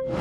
Buenas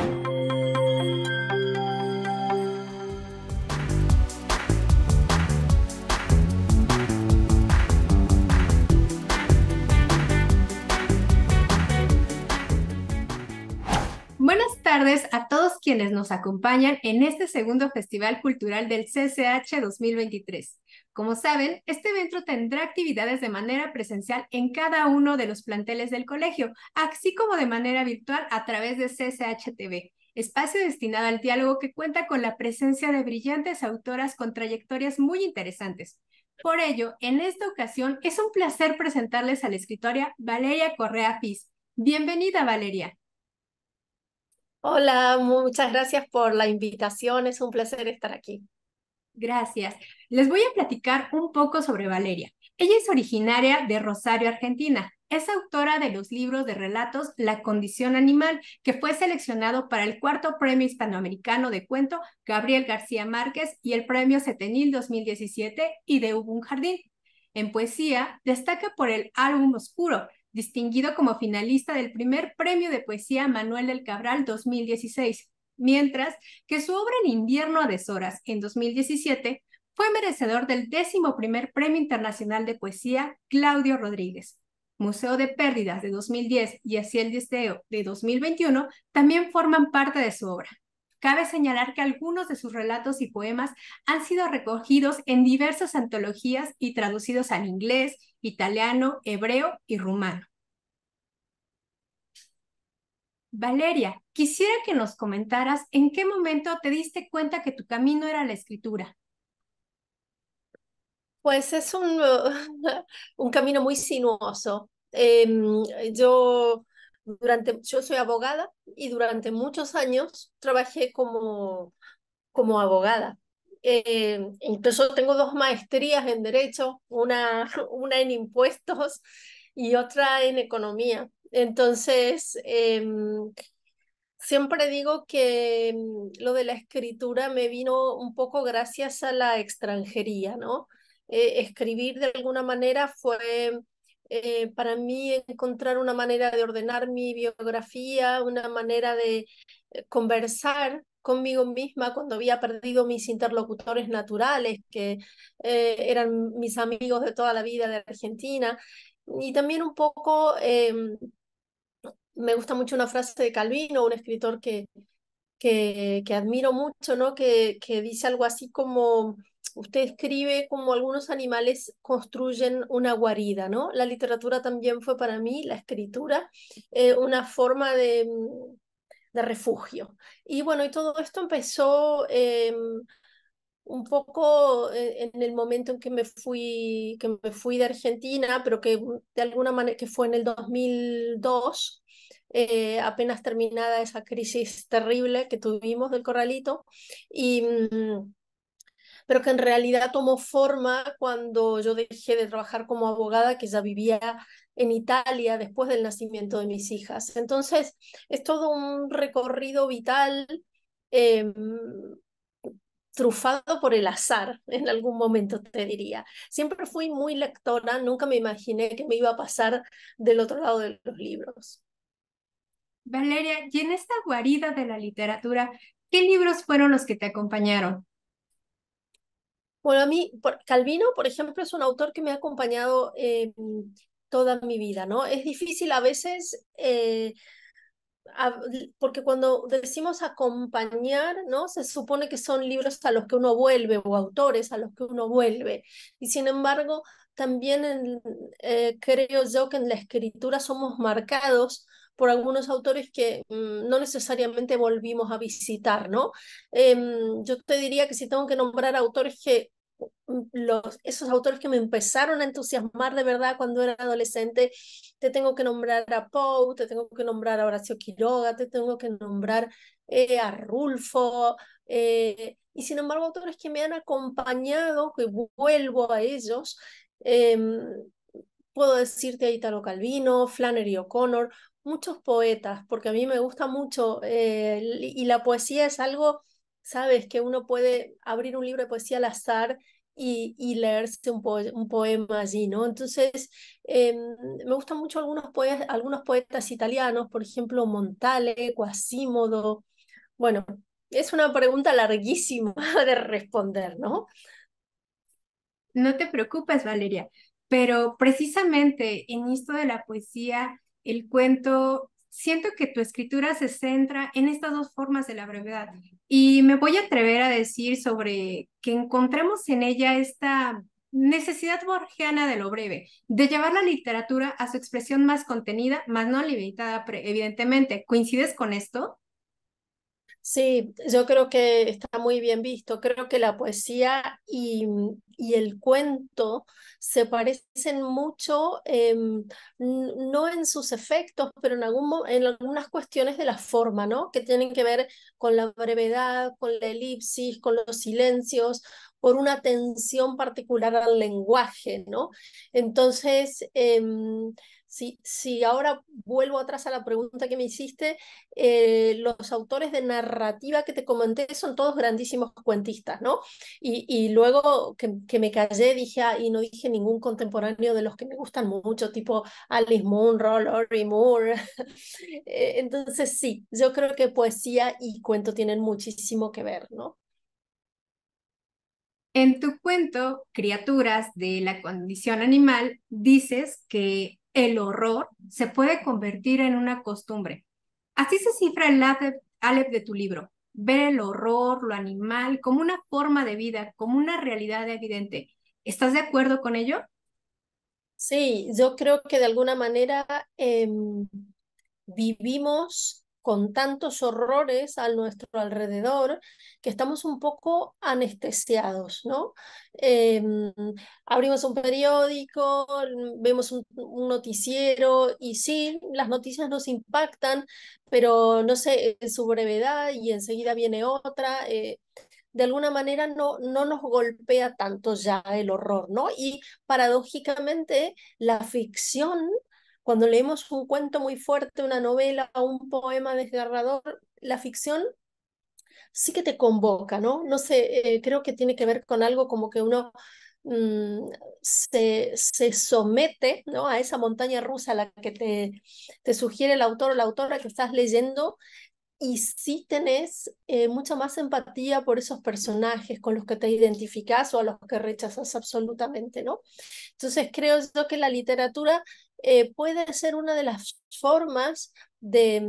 tardes a todos quienes nos acompañan en este segundo Festival Cultural del CCH 2023. Como saben, este evento tendrá actividades de manera presencial en cada uno de los planteles del colegio, así como de manera virtual a través de CCH TV, espacio destinado al diálogo que cuenta con la presencia de brillantes autoras con trayectorias muy interesantes. Por ello, en esta ocasión es un placer presentarles a la escritora Valeria Correa Fiz. Bienvenida, Valeria. Hola, muchas gracias por la invitación, es un placer estar aquí. Gracias. Les voy a platicar un poco sobre Valeria. Ella es originaria de Rosario, Argentina. Es autora de los libros de relatos La condición animal, que fue seleccionado para el cuarto Premio Hispanoamericano de Cuento Gabriel García Márquez y el Premio Cetenil 2017 y de Hubo un jardín. En poesía, destaca por el álbum Oscuro, distinguido como finalista del primer Premio de Poesía Manuel del Cabral 2016, mientras que su obra En invierno a deshoras, en 2017, fue merecedor del 11º Premio Internacional de Poesía Claudio Rodríguez. Museo de Pérdidas de 2010 y Así el Deseo de 2021 también forman parte de su obra. Cabe señalar que algunos de sus relatos y poemas han sido recogidos en diversas antologías y traducidos al inglés, italiano, hebreo y rumano. Valeria, quisiera que nos comentaras en qué momento te diste cuenta que tu camino era la escritura. Pues es un camino muy sinuoso. Yo soy abogada y durante muchos años trabajé como abogada. Incluso tengo dos maestrías en Derecho, una en impuestos y otra en economía. Entonces, siempre digo que lo de la escritura me vino un poco gracias a la extranjería, ¿no? Escribir de alguna manera fue para mí encontrar una manera de ordenar mi biografía, una manera de conversar conmigo misma cuando había perdido mis interlocutores naturales, que eran mis amigos de toda la vida de Argentina, y también un poco me gusta mucho una frase de Calvino, un escritor que admiro mucho, ¿no? Que dice algo así como, usted escribe como algunos animales construyen una guarida, ¿no? La literatura también fue para mí, la escritura, una forma de refugio. Y bueno, y todo esto empezó un poco en el momento en que me fui de Argentina, pero que de alguna manera que fue en el 2002, apenas terminada esa crisis terrible que tuvimos del corralito, y, pero que en realidad tomó forma cuando yo dejé de trabajar como abogada, que ya vivía en Italia después del nacimiento de mis hijas. Entonces, es todo un recorrido vital. Eh, Trufado por el azar, en algún momento te diría. Siempre fui muy lectora, nunca me imaginé que me iba a pasar del otro lado de los libros. Valeria, y en esta guarida de la literatura, ¿qué libros fueron los que te acompañaron? Bueno, a mí, Calvino, por ejemplo, es un autor que me ha acompañado toda mi vida, ¿no? Es difícil a veces porque cuando decimos acompañar, ¿no? Se supone que son libros a los que uno vuelve o autores a los que uno vuelve. Y sin embargo, también creo yo que en la escritura somos marcados por algunos autores que no necesariamente volvimos a visitar, ¿no? Yo te diría que si tengo que nombrar autores que esos autores que me empezaron a entusiasmar de verdad cuando era adolescente, te tengo que nombrar a Poe, te tengo que nombrar a Horacio Quiroga, te tengo que nombrar a Rulfo, y sin embargo autores que me han acompañado, que vuelvo a ellos, eh, puedo decirte a Italo Calvino, Flannery O'Connor, muchos poetas, porque a mí me gusta mucho, y la poesía es algo, sabes, que uno puede abrir un libro de poesía al azar y leerse un poema allí, ¿no? Entonces, me gustan mucho algunos poetas italianos, por ejemplo, Montale, Quasimodo. Bueno, es una pregunta larguísima de responder, ¿no? No te preocupes, Valeria, pero precisamente en esto de la poesía, el cuento, siento que tu escritura se centra en estas dos formas de la brevedad y me voy a atrever a decir sobre que encontremos en ella esta necesidad borgiana de lo breve, de llevar la literatura a su expresión más contenida, más no limitada, evidentemente. ¿Coincides con esto? Sí, yo creo que está muy bien visto. Creo que la poesía y el cuento se parecen mucho, no en sus efectos, pero en algunas cuestiones de la forma, ¿no? Que tienen que ver con la brevedad, con la elipsis, con los silencios, por una atención particular al lenguaje, ¿no? Entonces, si ahora vuelvo atrás a la pregunta que me hiciste, los autores de narrativa que te comenté son todos grandísimos cuentistas, ¿no? Y luego que me callé, dije, y no dije ningún contemporáneo de los que me gustan mucho, tipo Alice Munro, Lori Moore. Entonces sí, yo creo que poesía y cuento tienen muchísimo que ver, ¿no? En tu cuento, Criaturas de la condición animal, dices que el horror se puede convertir en una costumbre. Así se cifra el Aleph de tu libro. Ver el horror, lo animal, como una forma de vida, como una realidad evidente. ¿Estás de acuerdo con ello? Sí, yo creo que de alguna manera vivimos con tantos horrores a nuestro alrededor que estamos un poco anestesiados, ¿no? Abrimos un periódico, vemos un noticiero y sí, las noticias nos impactan, pero no sé, en su brevedad y enseguida viene otra. De alguna manera no nos golpea tanto ya el horror, ¿no? Y paradójicamente la ficción, cuando leemos un cuento muy fuerte, una novela o un poema desgarrador, la ficción sí que te convoca, ¿no? No sé, creo que tiene que ver con algo como que uno se somete, ¿no? A esa montaña rusa a la que te sugiere el autor o la autora que estás leyendo y sí tenés mucha más empatía por esos personajes con los que te identificás o a los que rechazas absolutamente, ¿no? Entonces creo yo que la literatura puede ser una de las formas de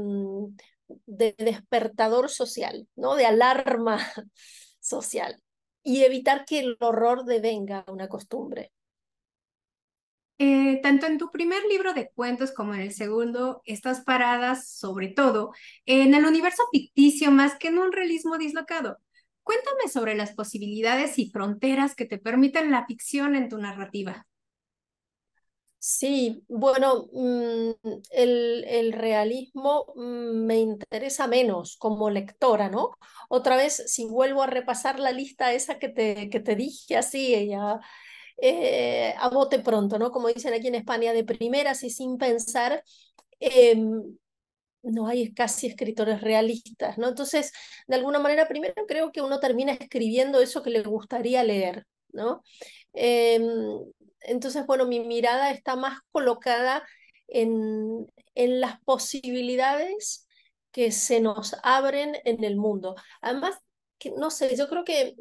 despertador social, ¿no? De alarma social y evitar que el horror devenga una costumbre. Tanto en tu primer libro de cuentos como en el segundo, estás paradas sobre todo en el universo ficticio más que en un realismo dislocado. Cuéntame sobre las posibilidades y fronteras que te permiten la ficción en tu narrativa. Sí, bueno, el realismo me interesa menos como lectora, ¿no? Otra vez, si vuelvo a repasar la lista esa que te dije así, a bote pronto, ¿no? Como dicen aquí en España, de primeras y sin pensar, no hay casi escritores realistas, ¿no? Entonces, de alguna manera, primero creo que uno termina escribiendo eso que le gustaría leer, ¿no? Eh, entonces, bueno, mi mirada está más colocada en las posibilidades que se nos abren en el mundo. Además, que, no sé, yo creo que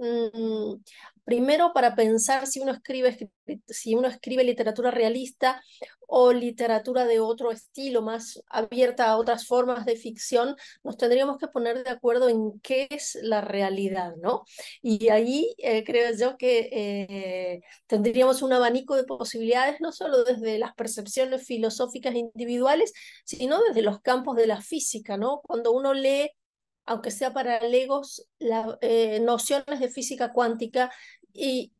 primero para pensar si uno escribe literatura realista o literatura de otro estilo, más abierta a otras formas de ficción, nos tendríamos que poner de acuerdo en qué es la realidad, ¿no? Y ahí creo yo que tendríamos un abanico de posibilidades, no solo desde las percepciones filosóficas individuales, sino desde los campos de la física, ¿no? Cuando uno lee, aunque sea para legos, nociones de física cuántica y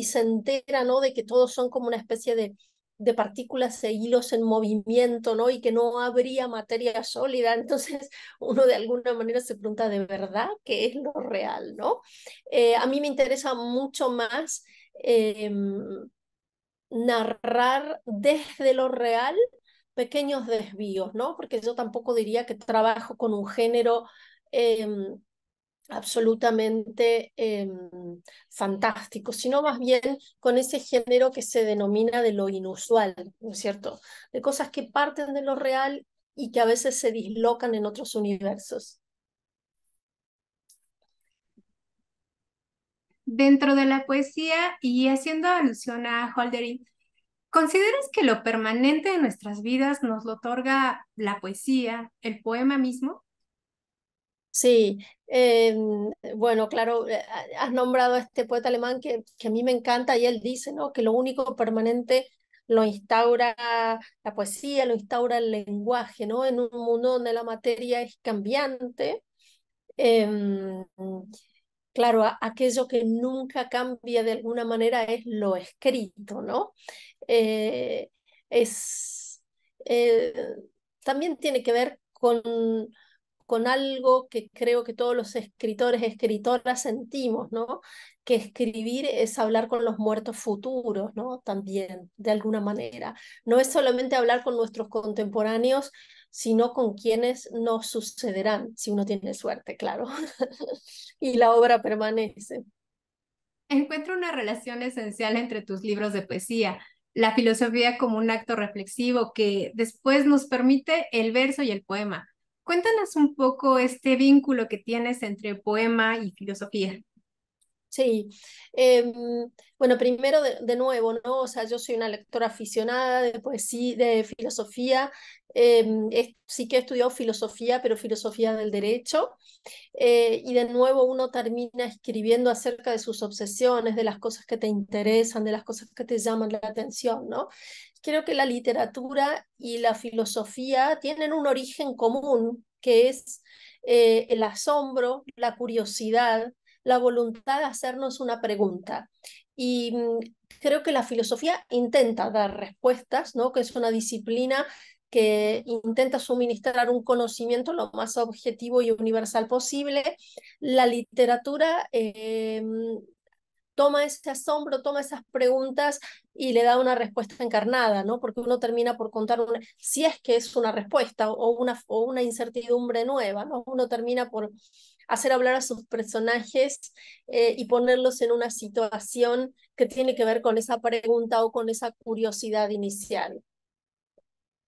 se entera, ¿no? De que todos son como una especie de partículas e hilos en movimiento, ¿no? Y que no habría materia sólida. Entonces, uno de alguna manera se pregunta, ¿de verdad qué es lo real, ¿no? A mí me interesa mucho más eh, narrar desde lo real pequeños desvíos, ¿no? Porque yo tampoco diría que trabajo con un género eh, absolutamente fantástico, sino más bien con ese género que se denomina de lo inusual, ¿no es cierto? De cosas que parten de lo real y que a veces se dislocan en otros universos. Dentro de la poesía y haciendo alusión a Hölderlin, ¿consideras que lo permanente de nuestras vidas nos lo otorga la poesía, el poema mismo? Sí, bueno, claro, has nombrado a este poeta alemán que a mí me encanta y él dice, ¿no? Que lo único permanente lo instaura la poesía, lo instaura el lenguaje, ¿no? En un mundo donde la materia es cambiante. em, claro, aquello que nunca cambia de alguna manera es lo escrito, ¿no? Eh, es, eh, también tiene que ver con algo que creo que todos los escritores, escritoras sentimos, ¿no? Que escribir es hablar con los muertos futuros, ¿no? También, de alguna manera. No es solamente hablar con nuestros contemporáneos, sino con quienes nos sucederán, si uno tiene suerte, claro. Y la obra permanece. Encuentro una relación esencial entre tus libros de poesía, la filosofía como un acto reflexivo que después nos permite el verso y el poema. Cuéntanos un poco este vínculo que tienes entre poema y filosofía. Sí, em, bueno, primero de nuevo, ¿no? O sea, yo soy una lectora aficionada de poesía, de filosofía, sí que he estudiado filosofía, pero filosofía del derecho, y de nuevo uno termina escribiendo acerca de sus obsesiones, de las cosas que te interesan, de las cosas que te llaman la atención, ¿no? Creo que la literatura y la filosofía tienen un origen común, que es el asombro, la curiosidad, la voluntad de hacernos una pregunta. Y creo que la filosofía intenta dar respuestas, ¿no? Que es una disciplina que intenta suministrar un conocimiento lo más objetivo y universal posible. La literatura toma ese asombro, toma esas preguntas y le da una respuesta encarnada, ¿no? Porque uno termina por contar una, si es que es una respuesta o una incertidumbre nueva, ¿no? Uno termina por hacer hablar a sus personajes y ponerlos en una situación que tiene que ver con esa pregunta o con esa curiosidad inicial.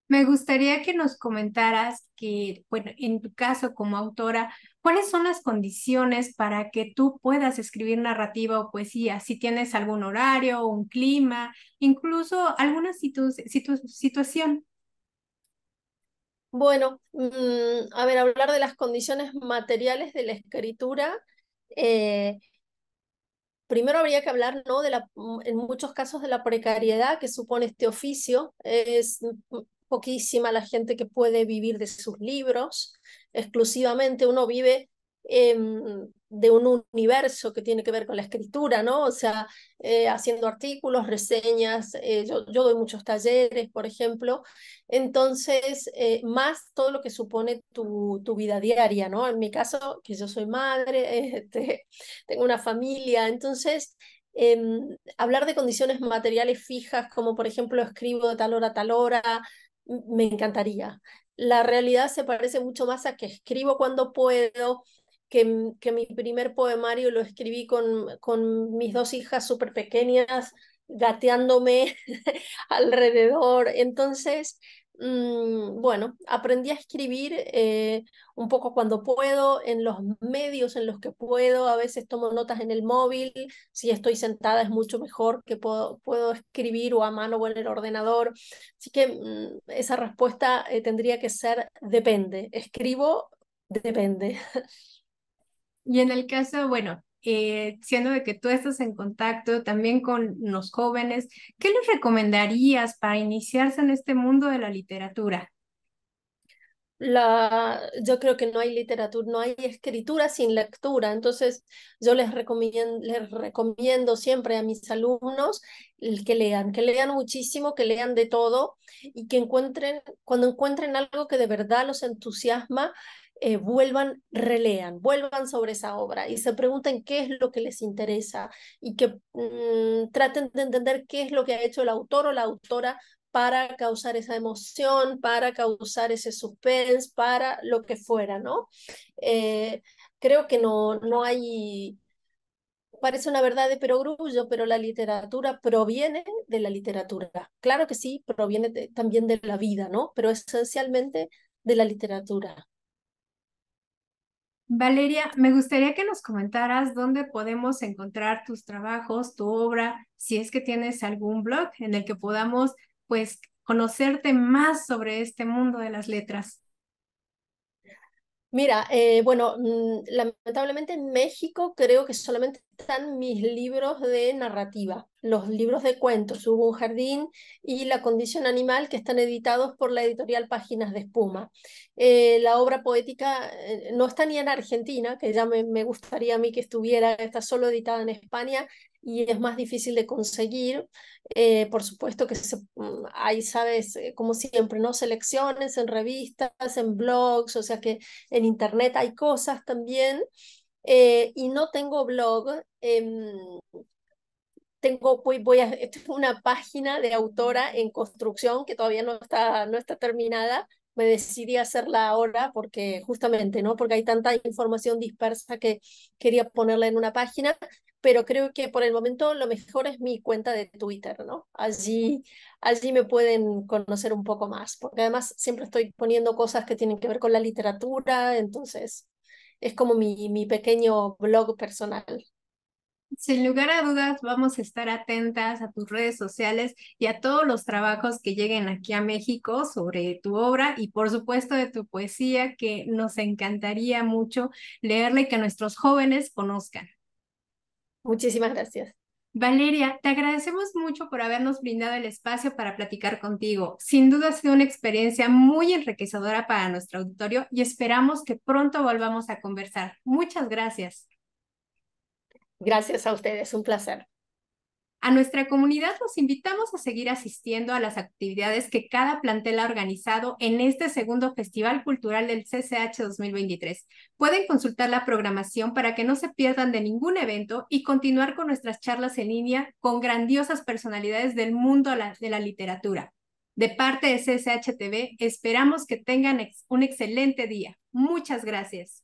Me gustaría que nos comentaras que, bueno, en tu caso como autora, ¿cuáles son las condiciones para que tú puedas escribir narrativa o poesía? Si tienes algún horario, un clima, incluso alguna situación. Bueno, a ver, hablar de las condiciones materiales de la escritura. eh, Primero habría que hablar, ¿no? En muchos casos de la precariedad que supone este oficio. Es poquísima la gente que puede vivir de sus libros. Exclusivamente uno vive de un universo que tiene que ver con la escritura, ¿no? O sea, haciendo artículos, reseñas. Yo doy muchos talleres, por ejemplo. Entonces, más todo lo que supone tu vida diaria, ¿no? En mi caso, que yo soy madre, tengo una familia, entonces hablar de condiciones materiales fijas, como por ejemplo escribo de tal hora a tal hora, me encantaría. La realidad se parece mucho más a que escribo cuando puedo, que mi primer poemario lo escribí con mis dos hijas súper pequeñas, gateándome alrededor. Entonces, bueno, aprendí a escribir un poco cuando puedo, en los medios en los que puedo, a veces tomo notas en el móvil, si estoy sentada es mucho mejor que puedo escribir o a mano o en el ordenador. Así que esa respuesta tendría que ser depende, escribo, depende. Y en el caso, bueno, siendo de que tú estás en contacto también con los jóvenes, ¿qué les recomendarías para iniciarse en este mundo de la literatura? Yo creo que no hay literatura, no hay escritura sin lectura, entonces yo les recomiendo siempre a mis alumnos que lean muchísimo, que lean de todo y que encuentren, cuando encuentren algo que de verdad los entusiasma, vuelvan sobre esa obra y se pregunten qué es lo que les interesa y que traten de entender qué es lo que ha hecho el autor o la autora para causar esa emoción, para causar ese suspense, para lo que fuera, ¿no? Eh, Creo que no hay, parece una verdad de perogrullo, pero la literatura proviene de la literatura. Claro que sí, proviene también de la vida, ¿no? Pero esencialmente de la literatura. Valeria, me gustaría que nos comentaras dónde podemos encontrar tus trabajos, tu obra, si es que tienes algún blog en el que podamos, pues, conocerte más sobre este mundo de las letras. Mira, bueno, lamentablemente en México creo que solamente están mis libros de narrativa, los libros de cuentos, Hubo un jardín y La condición animal, que están editados por la editorial Páginas de Espuma. La obra poética no está ni en Argentina, que ya me gustaría a mí que estuviera, está solo editada en España y es más difícil de conseguir. Por supuesto que hay, sabes, como siempre, ¿no? Selecciones en revistas, en blogs, o sea que en internet hay cosas también, y no tengo blog. Tengo una página de autora en construcción que todavía no está terminada. Me decidí a hacerla ahora porque justamente, ¿no? Porque hay tanta información dispersa que quería ponerla en una página, pero creo que por el momento lo mejor es mi cuenta de Twitter, ¿no? Allí me pueden conocer un poco más, porque además siempre estoy poniendo cosas que tienen que ver con la literatura, entonces es como mi pequeño blog personal. Sin lugar a dudas, vamos a estar atentas a tus redes sociales y a todos los trabajos que lleguen aquí a México sobre tu obra y por supuesto de tu poesía, que nos encantaría mucho leerla y que nuestros jóvenes conozcan. Muchísimas gracias. Valeria, te agradecemos mucho por habernos brindado el espacio para platicar contigo. Sin duda ha sido una experiencia muy enriquecedora para nuestro auditorio y esperamos que pronto volvamos a conversar. Muchas gracias. Gracias a ustedes, un placer. A nuestra comunidad los invitamos a seguir asistiendo a las actividades que cada plantel ha organizado en este segundo Festival Cultural del CCH 2023. Pueden consultar la programación para que no se pierdan de ningún evento y continuar con nuestras charlas en línea con grandiosas personalidades del mundo de la literatura. De parte de CCH TV, esperamos que tengan un excelente día. Muchas gracias.